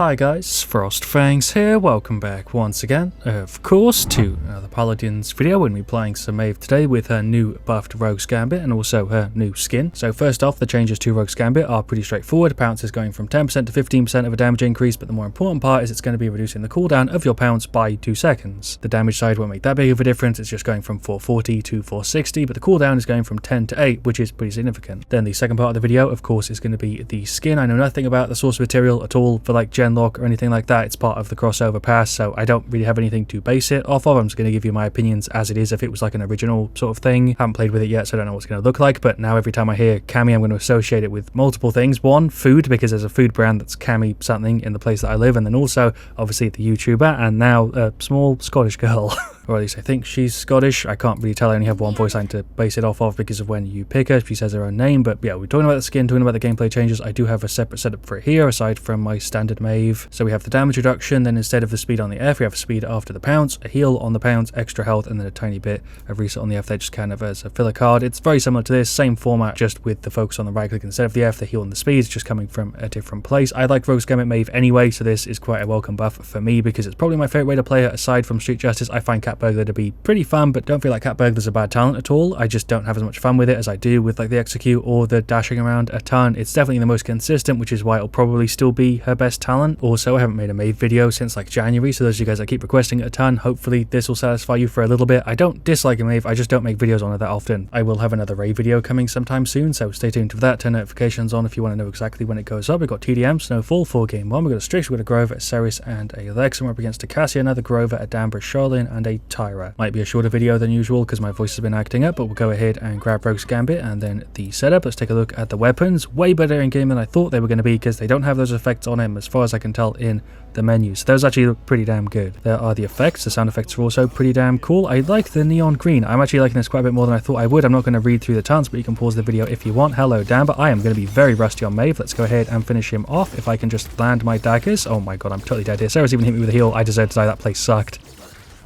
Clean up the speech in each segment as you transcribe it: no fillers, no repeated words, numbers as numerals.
Hi guys, FrostFangs here, welcome back once again, of course, to the Paladins video. We're going to be playing some Maeve today with her new buffed Rogue's Gambit and also her new skin. So first off, the changes to Rogue's Gambit are pretty straightforward. Pounce is going from 10% to 15% of a damage increase, but the more important part is it's going to be reducing the cooldown of your pounce by 2 seconds. The damage side won't make that big of a difference, it's just going from 440 to 460, but the cooldown is going from 10 to 8, which is pretty significant. Then the second part of the video, of course, is going to be the skin. I know nothing about the source material at all for like gen lock or anything like that. It's part of the crossover pass, so I don't really have anything to base it off of. I'm just going to give you my opinions as it is if it was like an original sort of thing. Haven't played with it yet, so I don't know what it's going to look like, but now every time I hear Cammie, I'm going to associate it with multiple things. One, food, because there's a food brand that's Cammie something in the place that I live, and then also obviously the YouTuber, and now a small Scottish girl. Or at least I think she's Scottish. I can't really tell. I only have one voice line to base it off of because of when you pick her. She says her own name. But yeah, we're talking about the skin, talking about the gameplay changes. I do have a separate setup for it here, aside from my standard Maeve. So we have the damage reduction, then instead of the speed on the F, we have a speed after the pounce, a heal on the pounce, extra health, and then a tiny bit of reset on the F there, just kind of as a filler card. It's very similar to this, same format, just with the focus on the right click instead of the F, the heal and the speed is just coming from a different place. I like Rogue's Gambit Maeve anyway, so this is quite a welcome buff for me because it's probably my favorite way to play it aside from Street Justice. I find Cat Burglar to be pretty fun, but don't feel like Cat Burglar's a bad talent at all. I just don't have as much fun with it as I do with like the execute or the dashing around a ton. It's definitely the most consistent, which is why it'll probably still be her best talent. Also, I haven't made a Maeve video since like January, so those of you guys that keep requesting it a ton, hopefully this will satisfy you for a little bit. I don't dislike a Maeve, I just don't make videos on it that often. I will have another Ray video coming sometime soon, so stay tuned for that. Turn notifications on if you want to know exactly when it goes up. We've got TDM, Snowfall, 4 game 1, we've got a Strix, we've got a Grover, a Ceres, and a Lex, and we're up against a Cassie, another Grover, a Damber, Charlene, and a Tyra. Might be a shorter video than usual because my voice has been acting up, but we'll go ahead and grab Rogue's Gambit and then the setup. Let's take a look at the weapons. Way better in game than I thought they were going to be because they don't have those effects on him as far as I can tell in the menu, so those actually look pretty damn good. There are the effects. The sound effects are also pretty damn cool. I like the neon green. I'm actually liking this quite a bit more than I thought I would. I'm not going to read through the tons, but you can pause the video if you want. Hello Damber. I am going to be very rusty on Maeve. Let's go ahead and finish him off. If I can just land my daggers. Oh my god, I'm totally dead here. Sarah's even hit me with a heal. I deserve to die. That place sucked.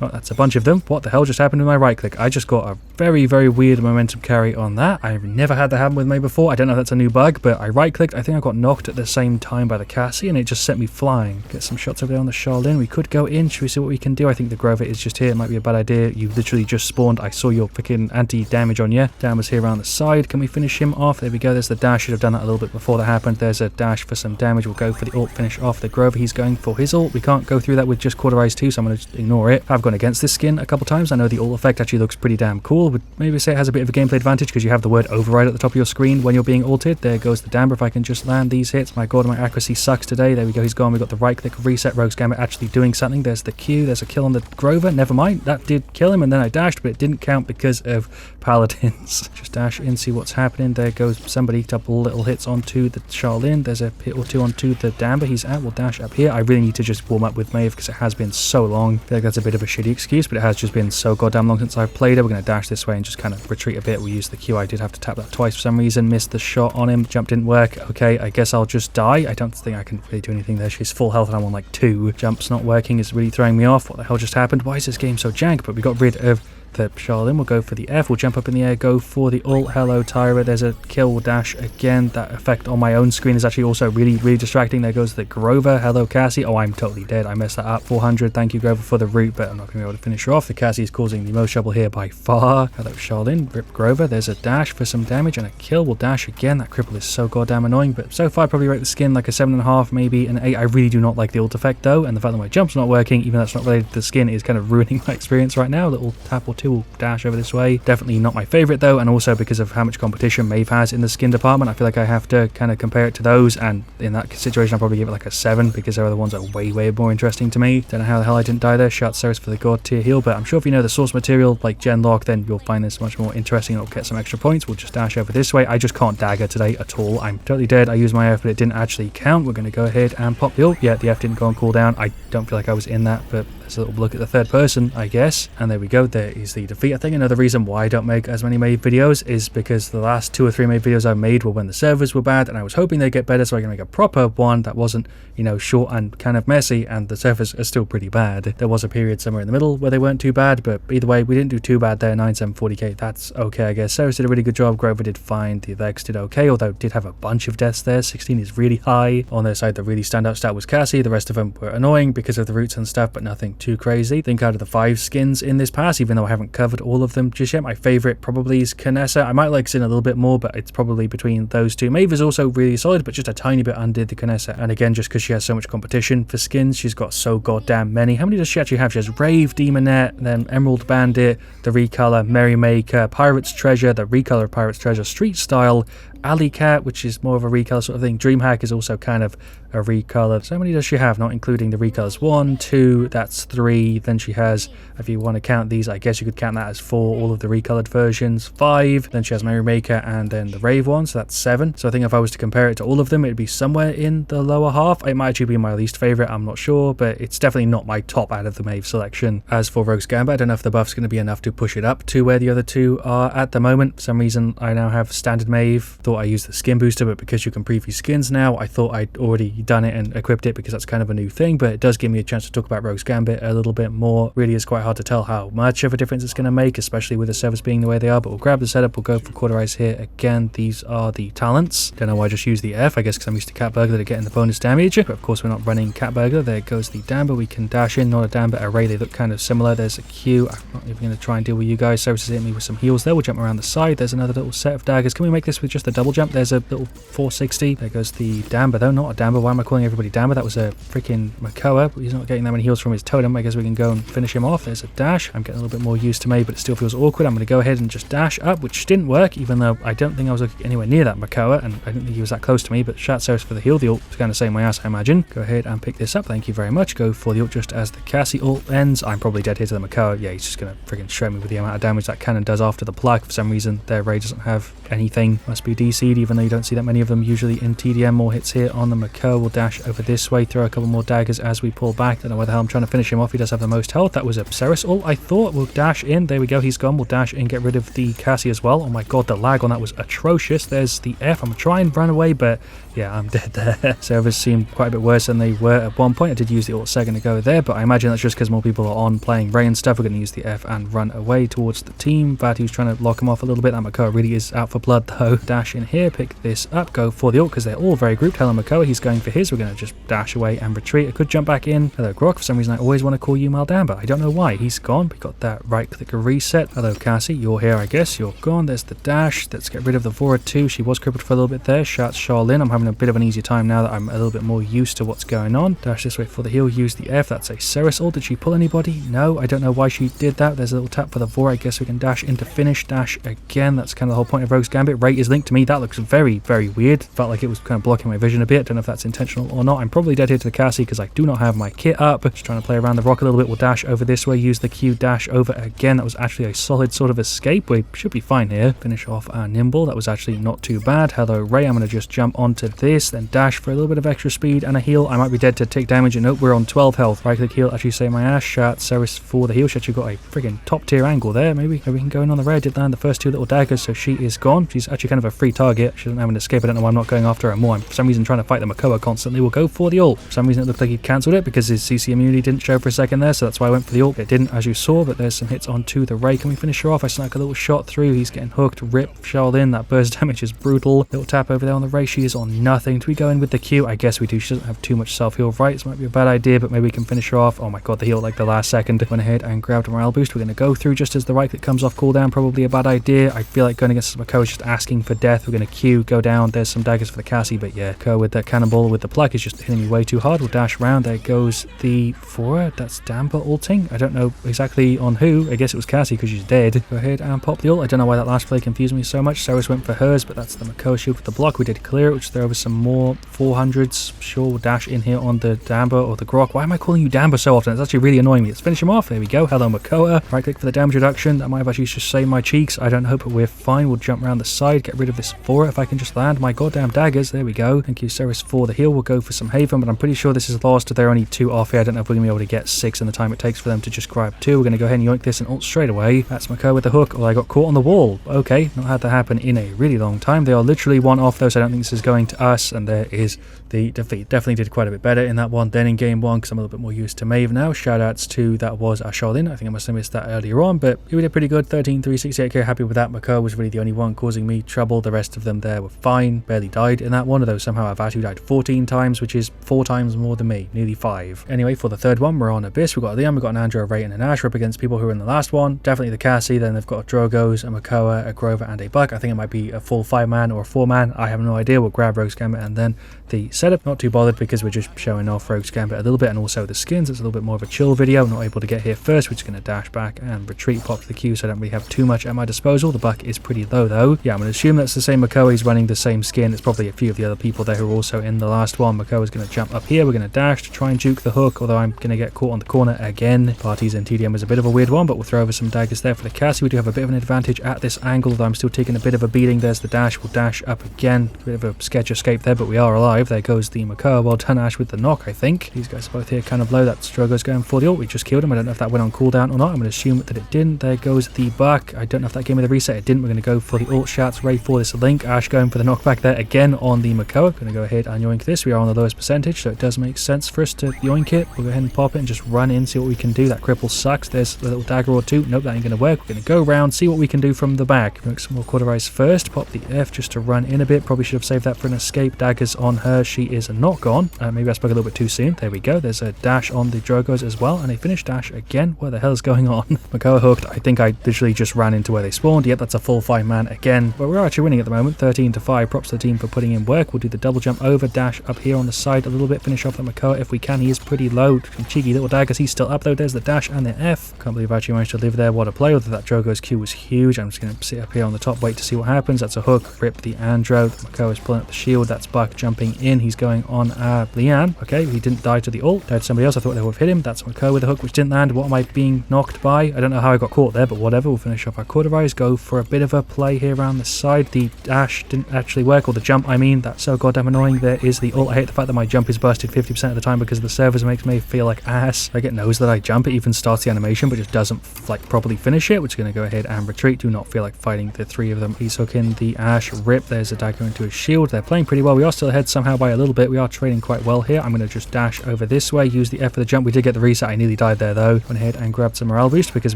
Oh, that's a bunch of them. What the hell just happened with my right click? I just got a very, very weird momentum carry on that. I've never had that happen with me before. I don't know if that's a new bug, but I right clicked. I think I got knocked at the same time by the Cassie and it just sent me flying. Get some shots over there on the Charlene. We could go in. Should we see what we can do? I think the Grover is just here. It might be a bad idea. You literally just spawned. I saw your freaking anti-damage on you. Damber's here around the side. Can we finish him off? There we go. There's the dash. Should have done that a little bit before that happened. There's a dash for some damage. We'll go for the ult. Finish off the Grover. He's going for his ult. We can't go through that with just Cauterize 2, so I'm going to just ignore it. I've gone against this skin a couple times. I know the ult effect actually looks pretty damn cool. Would maybe say it has a bit of a gameplay advantage because you have the word override at the top of your screen when you're being ulted. There goes the Damber. If I can just land these hits. My god, my accuracy sucks today. There we go, he's gone. We got the right click reset. Rogue's Gambit actually doing something. There's the Q. There's a kill on the Grover. Never mind, that did kill him, and then I dashed, but it didn't count because of Paladins. Just dash in, see what's happening. There goes somebody. Couple little hits onto the Charlene. There's a hit or two onto the Damber. He's out. We'll dash up here. I really need to just warm up with Maeve because it has been so long. I feel like that's a bit of a shitty excuse, but it has just been so goddamn long since I've played it. We're going to dash this way and just kind of retreat a bit. We'll use the Q. I did have to tap that twice for some reason. Missed the shot on him. Jump didn't work. Okay, I guess I'll just die. I don't think I can really do anything there. She's full health and I'm on like 2. Jump's not working. It's really throwing me off. What the hell just happened? Why is this game so jank? But we got rid of the Charlene. We'll go for the F. We'll jump up in the air, go for the ult. Hello Tyra. There's a kill. We'll dash again. That effect on my own screen is actually also really, really distracting. There goes the Grover. Hello Cassie. Oh, I'm totally dead. I messed that up. 400. Thank you Grover for the root, but I'm not going to be able to finish her off. The Cassie is causing the most trouble here by far. Hello Charlene. Rip Grover. There's a dash for some damage and a kill. We'll dash again. That cripple is so goddamn annoying, but so far I'd probably rate the skin like a 7.5, maybe an 8. I really do not like the ult effect though, and the fact that my jump's not working, even though that's not related to the skin, is kind of ruining my experience right now. A little tap or two will dash over this way. Definitely not my favorite though, and also because of how much competition Maeve has in the skin department, I feel like I have to kind of compare it to those, and in that situation I'll probably give it like a 7 because there are the ones that are way more interesting to me. Don't know how the hell I didn't die there. Shout Ceres for the god tier heal, but I'm sure if you know the source material like gen lock, then you'll find this much more interesting and it'll get some extra points. We'll just dash over this way. I just can't dagger today at all. I'm totally dead. I used my F, but it didn't actually count. We're going to go ahead and pop the ult. Yeah, the F didn't go on cooldown. I don't feel like I was in that, but There's a little look at the third person, I guess. And there we go. There is the defeat. I think another reason why I don't make as many Maeve videos is because the last 2 or 3 Maeve videos I made were when the servers were bad, and I was hoping they'd get better so I can make a proper one that wasn't, you know, short and kind of messy, and the servers are still pretty bad. There was a period somewhere in the middle where they weren't too bad, but either way, we didn't do too bad there. 9740k, that's okay, I guess. Ceres did a really good job. Grover did fine. The Vex did okay, although did have a bunch of deaths there. 16 is really high. On their side, the really standout stat was Cassie. The rest of them were annoying because of the roots and stuff, but nothing too crazy. I think out of the 5 skins in this pass, even though I haven't covered all of them just yet, my favorite probably is Canessa. I might like Sin a little bit more, but it's probably between those two. Maeve is also really solid, but just a tiny bit undid the Canessa. And again, just because she has so much competition for skins, she's got so goddamn many. How many does she actually have? She has Rave, Demonette, then Emerald Bandit, the Recolor, Merrymaker, Pirate's Treasure, the Recolor of Pirate's Treasure, Street Style, Alley Cat, which is more of a recolor sort of thing. Dreamhack is also kind of a recolor. So how many does she have, not including the recolors? 1, 2, that's 3. Then she has, if you want to count these, I guess you could count that as 4, all of the recolored versions. 5. Then she has Merrymaker and then the Rave one, so that's 7. So I think if I was to compare it to all of them, it'd be somewhere in the lower half. It might actually be my least favorite, I'm not sure, but it's definitely not my top out of the Maeve selection. As for Rogue's Gambit, I don't know if the buff's going to be enough to push it up to where the other two are at the moment. For some reason, I now have standard Maeve. Thought I used the skin booster, but because you can preview skins now, I thought I'd already done it and equipped it because that's kind of a new thing, but it does give me a chance to talk about Rogue's Gambit a little bit more. Really is quite hard to tell how much of a difference it's going to make, especially with the servers being the way they are, but we'll grab the setup, we'll go for Cauterize here again. These are the talents. Don't know why I just used the F, I guess because I'm used to Cat Burglar to getting the bonus damage, but of course we're not running Cat Burglar. There goes the Damber. We can dash in, not a Damber array, they look kind of similar. There's a Q. I'm not even going to try and deal with you guys. Ceres is hitting me with some heals there. We'll jump around the side. There's another little set of daggers. Can we make this with just the double jump? There's a little 460. There goes the Damber though, not a Damber. Why am I calling everybody Damber? That was a freaking Makoa. He's not getting that many heals from his totem. I guess we can go and finish him off. There's a dash. I'm getting a little bit more used to me, but it still feels awkward. I'm going to go ahead and just dash up, which didn't work, even though I don't think I was anywhere near that Makoa, and I didn't think he was that close to me, but shout Ceres for the heal. The ult is going to save my ass, I imagine. Go ahead and pick this up. Thank you very much. Go for the ult just as the Cassie ult ends. I'm probably dead here to the Makoa. Yeah, he's just going to freaking shred me with the amount of damage that cannon does after the plug. For some reason, their raid doesn't have anything. Must be DC'd, even though you don't see that many of them usually in TDM. More hits here on the Makoa. We'll dash over this way, throw a couple more daggers as we pull back. Don't know where the hell I'm trying to finish him off. He does have the most health. That was a Ceres ult, I thought. We'll dash in. There we go. He's gone. We'll dash in, get rid of the Cassie as well. Oh my god, the lag on that was atrocious. There's the F. I'm going to try and run away, but yeah, I'm dead there. Servers seem quite a bit worse than they were at one point. I did use the ult a second ago there, but I imagine that's just because more people are on playing Ray and stuff. We're going to use the F and run away towards the team. Vati's trying to lock him off a little bit. That Makoa really is out for blood though. Dash in here, pick this up, go for the ult because they're all very grouped. Hello Makoa, he's going for his. We're going to just dash away and retreat. I could jump back in. Hello Grok, for some reason I always want to call you Maldamba. I don't know why. He's gone. We got that right click reset. Hello Cassie, you're here I guess. You're gone. There's the dash. Let's get rid of the Vora too. She was crippled for a little bit there. Shouts Charlene. I'm having a bit of an easier time now that I'm a little bit more used to what's going on. Dash this way for the heal. Use the F. That's a Ceres ult. Did she pull anybody? No, I don't know why she did that. There's a little tap for the Vora. I guess we can dash into finish. Dash again. That's kind of the whole point of Rogue's Gambit. Rate is linked to me. That looks very, very weird. Felt like it was kind of blocking my vision a bit. Don't know if that's intentional or not. I'm probably dead here to the Cassie because I do not have my kit up. Just trying to play around the rock a little bit. We'll dash over this way. Use the Q. Dash over again. That was actually a solid sort of escape. We should be fine here. Finish off our Nimble. That was actually not too bad. Hello Ray. I'm going to just jump onto this. Then dash for a little bit of extra speed and a heal. I might be dead to take damage. And nope, we're on 12 health. Right click heal. Actually save my ass. Shout Ceres for the heal. She actually got a freaking top tier angle there. Maybe we can go in on the Ray. Did land the first 2 little daggers, so she is gone. She's actually kind of a free target. She doesn't have an escape. I don't know why I'm not going after her more. I'm for some reason trying to fight the Makoa constantly. We'll go for the ult. For some reason it looked like he cancelled it because his CC immunity didn't show for a second there, so that's why I went for the ult. It didn't, as you saw, but there's some hits onto the Ray. Can we finish her off? I snuck a little shot through. He's getting hooked. Rip Charlene. That burst damage is brutal. Little tap over there on the Ray. She is on nothing. Do we go in with the Q? I guess we do. She doesn't have too much self-heal. Right, this might be a bad idea, but maybe we can finish her off. Oh my god, the heal like the last second. Went ahead and grabbed a morale boost. We're going to go through just as the right click comes off cooldown. Probably a bad idea. I feel like going against Makoa is just asking for death. We're going to Q, go down. There's some daggers for the Cassie, but yeah, Makoa with that cannonball with the pluck is just hitting me way too hard. We'll dash around. There goes the Vora. That's Damper ulting. I don't know exactly on who. I guess it was Cassie because she's dead. Go ahead and pop the ult. I don't know why that last play confused me so much. Ceres went for hers, but that's the Makoa shield with the block. We did clear it. We'll just throw over some more 400s. Sure, we'll dash in here on the Damber or the Grok. Why am I calling you Damber so often? It's actually really annoying me. Let's finish him off. There we go. Hello Makoa. Right click for the damage reduction. That might have actually just saved my cheeks. I don't know, but we're fine. We'll jump around around the side, get rid of this Fora if I can just land my goddamn daggers. There we go. Thank you, Ceres, for the heal. We'll go for some Haven, but I'm pretty sure this is lost. They're only 2 off here. I don't know if we're going to be able to get 6 in the time it takes for them to just grab 2. We're going to go ahead and yoink this and ult straight away. That's Mako with the hook. Oh, I got caught on the wall. Okay, not had that happen in a really long time. They are literally 1 off though, so I don't think this is going to us, and there is the defeat. Definitely did quite a bit better in that one than in game 1 because I'm a little bit more used to Maeve now. Shoutouts to that was Asholin. I think I must have missed that earlier on, but we did pretty good. 13,368k, happy with that. Mako was really the only one causing me trouble. The rest of them there were fine. Barely died in that one, although somehow Avatu died 14 times, which is 4 times more than me. Nearly 5. Anyway, for the third one, we're on Abyss. We've got a Liam, we've got an Andrew, a Ray, and an Ash. We're up against people who are in the last one. Definitely the Cassie. Then they've got a Drogos, a Makoa, a Grover, and a Buck. I think it might be a full 5-man or a 4-man. I have no idea. We'll grab Rogue's Gambit and then the setup. Not too bothered because we're just showing off Rogue's Gambit a little bit, and also the skins. It's a little bit more of a chill video. I'm not able to get here first. We're just going to dash back and retreat, pop to the queue, so I don't really have too much at my disposal. The Buck is pretty low though. Yeah, I'm going to assume that's the same Makoa. He's running the same skin. It's probably a few of the other people there who are also in the last one. Makoa is going to jump up here. We're going to dash to try and juke the hook, although I'm going to get caught on the corner again. Parties and TDM is a bit of a weird one, but we'll throw over some daggers there for the Cassie. We do have a bit of an advantage at this angle, though I'm still taking a bit of a beating. There's the dash. We'll dash up again. A bit of a sketch escape there, but we are alive. There goes the Makoa. Well done, Ash, with the knock, I think. These guys are both here kind of low. That Drogo's going for the ult. We just killed him. I don't know if that went on cooldown or not. I'm going to assume that it didn't. There goes the Buck. I don't know if that gave me the reset. It didn't. We're going to go for the ult shots. Ray for this link. Ash going for the knockback there again on the Makoa. Going to go ahead and yoink this. We are on the lowest percentage, so it does make sense for us to yoink it. We'll go ahead and pop it and just run in, see what we can do. That cripple sucks. There's a little dagger or two. Nope, that ain't going to work. We're going to go around, see what we can do from the back. Make some more Cauterize first. Pop the F just to run in a bit. Probably should have saved that for an escape. Daggers on her. She is not gone. Maybe I spoke a little bit too soon. There we go. There's a dash on the Drogos as well, and a finish dash again. What the hell is going on? Makoa hooked. I think I literally just ran into where they spawned. Yep, that's a full 5-man again. But we're actually winning at the moment. 13-5. Props to the team for putting in work. We'll do the double jump over, dash up here on the side a little bit. Finish off the Makoa if we can. He is pretty low. Some cheeky little daggers. He's still up though. There's the dash and the F. Can't believe I actually managed to live there. What a play. Although that Drogo's Q was huge. I'm just going to sit up here on the top, wait to see what happens. That's a hook. Rip the Andro. Makoa is pulling up the shield. That's Buck jumping in. He's going on Lian. Okay, he didn't die to the ult. Died to somebody else. I thought they would have hit him. That's Makoa with a hook, which didn't land. What am I being knocked by? I don't know how I got caught there, but whatever. We'll finish off our Cauterize. Go for a bit of a play here around the side. The dash didn't actually work, or the jump, I mean. That's so goddamn annoying. There is the ult. I hate the fact that my jump is busted 50% of the time because the servers makes me feel like ass. Like, it knows that I jump. It even starts the animation, but just doesn't like properly finish it. We're just going to go ahead and retreat. Do not feel like fighting the 3 of them. He's hooking the Ash. Rip. There's a dagger into his shield. They're playing pretty well. We are still ahead somehow by a little bit. We are trading quite well here. I'm going to just dash over this way. Use the F for the jump. We did get the reset. I nearly died there though. Went ahead and grabbed some morale boost because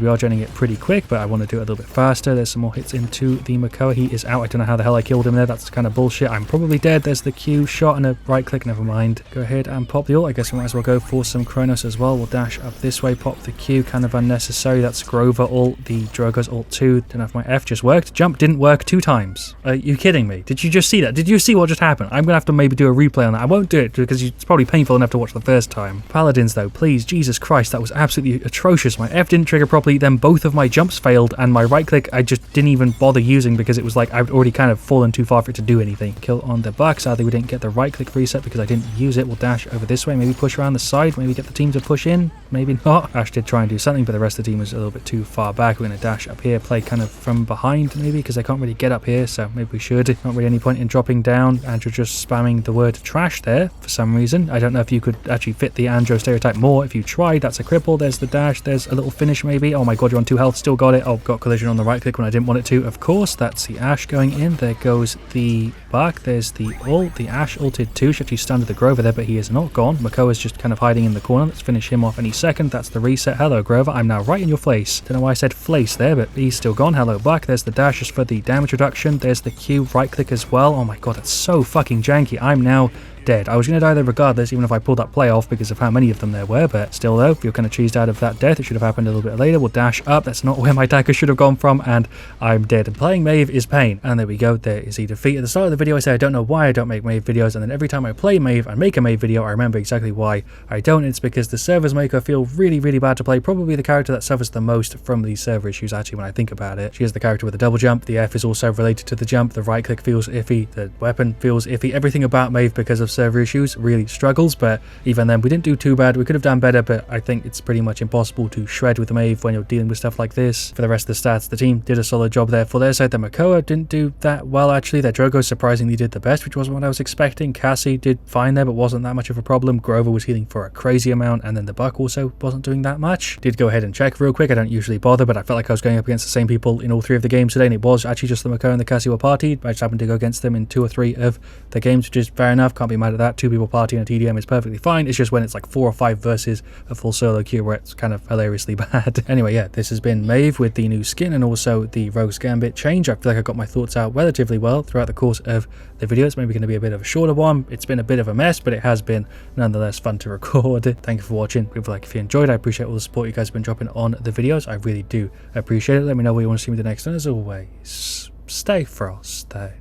we are generating it pretty quick, but I want to do it a little bit faster. There's some more hits into the Makoa. He is out. I don't know how the hell I killed him there. That's kind of bullshit. I'm probably dead. There's the Q shot and a right click. Never mind. Go ahead and pop the ult. I guess we might as well go for some Kronos as well. We'll dash up this way. Pop the Q. Kind of unnecessary. That's Grover ult. The Drogo's ult too. Don't know if my F just worked. Jump didn't work 2 times. Are you kidding me? Did you just see that? Did you see what just happened? I'm gonna have to maybe do a replay on that. I won't do it because it's probably painful enough to watch the first time. Paladins though, please, Jesus Christ, that was absolutely atrocious. My F didn't trigger properly, then both of my jumps failed, and my right click I just didn't even bother using because it was like I'd already kind of fallen too far for it to do anything. Kill on the Buck. Sadly we didn't get the right click reset because I didn't use it. We'll dash over this way, maybe push around the side, maybe get the team to push in, maybe not. Ash did try and do something, but the rest of the team was a little bit too far back. We're going to dash up here, play kind of from behind maybe because they can't really get up here, so maybe we should. Not really any point in dropping down. Andrew just spamming the word trash there for some reason. I don't know if you could actually fit the Andrew stereotype more if you tried. That's a cripple. There's the dash. There's a little finish maybe. Oh my god, you're on 2 health. Still got it. Oh, got collision on the right click when I didn't want it to. Of course, that's the Ash going in. There goes the Buck. There's the ult. The Ash ulted too. She actually stunned the Grover there, but he is not gone. Makoa's just kind of hiding in the corner. Let's finish him off any second. That's the reset. Hello, Grover. I'm now right in your face. Don't know why I said place there, but he's still gone. Hello, Buck. There's the dash just for the damage reduction. There's the Q right click as well. Oh my god, that's so fucking janky. I'm now dead. I was going to die there regardless, even if I pulled that play off because of how many of them there were, but still though, if you're kind of cheesed out of that death, it should have happened a little bit later. We'll dash up. That's not where my dagger should have gone from, and I'm dead. And playing Maeve is pain. And there we go. There is the defeat. At the start of the video, I say I don't know why I don't make Maeve videos, and then every time I play Maeve and make a Maeve video, I remember exactly why I don't. It's because the servers make her feel really, really bad to play. Probably the character that suffers the most from these server issues, actually, when I think about it. She is the character with the double jump. The F is also related to the jump. The right click feels iffy. The weapon feels iffy. Everything about Maeve because of server issues, really struggles, but even then we didn't do too bad. We could have done better, but I think it's pretty much impossible to shred with the Maeve when you're dealing with stuff like this. For the rest of the stats, the team did a solid job there. For their side, the Makoa didn't do that well actually. Their Drogo surprisingly did the best, which wasn't what I was expecting. Cassie did fine there, but wasn't that much of a problem. Grover was healing for a crazy amount, and then the Buck also wasn't doing that much. Did go ahead and check real quick. I don't usually bother, but I felt like I was going up against the same people in all 3 of the games today, and it was actually just the Makoa and the Cassie were partied. I just happened to go against them in 2 or 3 of the games, which is fair enough. Can't be mad at that. 2 people partying a TDM is perfectly fine. It's just when it's like 4 or 5 versus a full solo queue where it's kind of hilariously bad. Anyway, yeah, this has been Maeve with the new skin and also the Rogue's Gambit change. I feel like I got my thoughts out relatively well throughout the course of the video. It's maybe going to be a bit of a shorter one. It's been a bit of a mess, but it has been nonetheless fun to record. Thank you for watching. Leave a like if you enjoyed. I appreciate all the support you guys have been dropping on the videos. I really do appreciate it. Let me know what you want to see me the next time. As always, stay frosty.